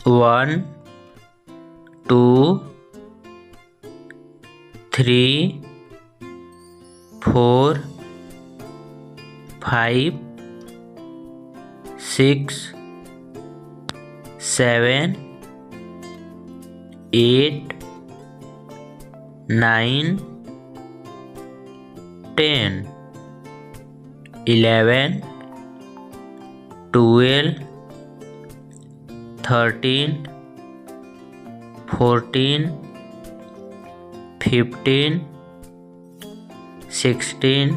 1 2 3 4 5 6 7 8 9 10 11 12 13 14 15 16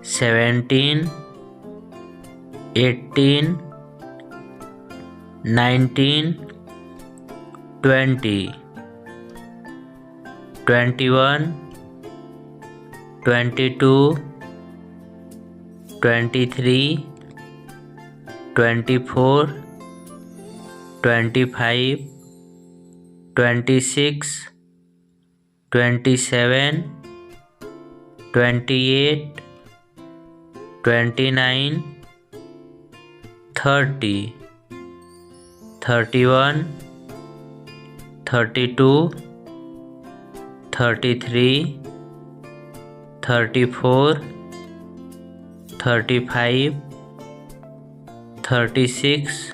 17 18 19 20 21 22 23 24 25 26 27 28 29 30 31 32 33 34 35 36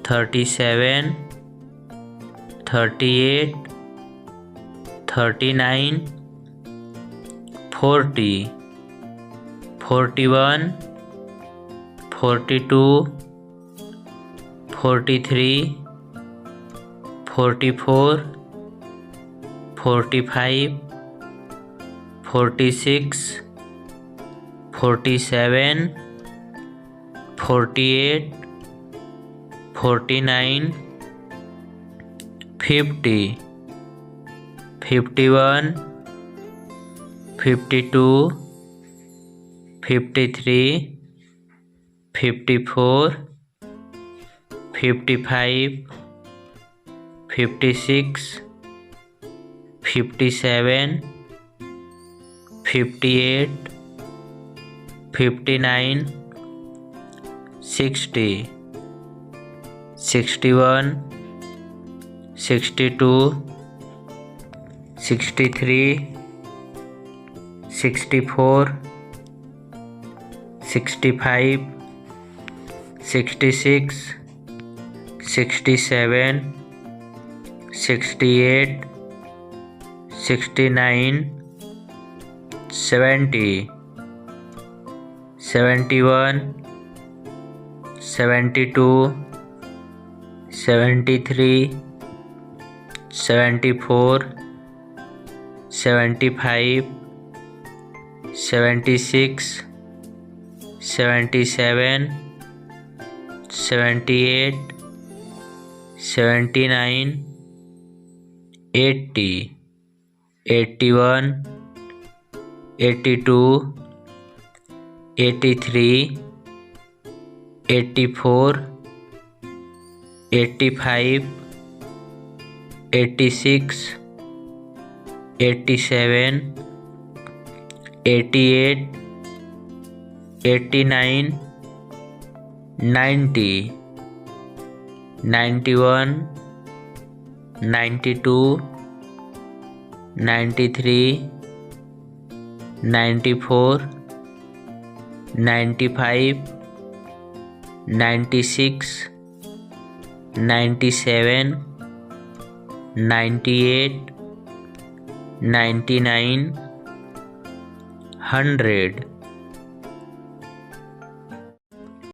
37 38 39 40 41 42 43 44 45 46 47 48 49 50 51 52 53 54 55 56 57 58 59 60 61 62 63 64 65 66 67 68 69 70 71 72 73 74 75 76 77 78 79 80 81 82 83 84 85 86 87 88 89 90 91 92 93 94 95 96 97 98 99 100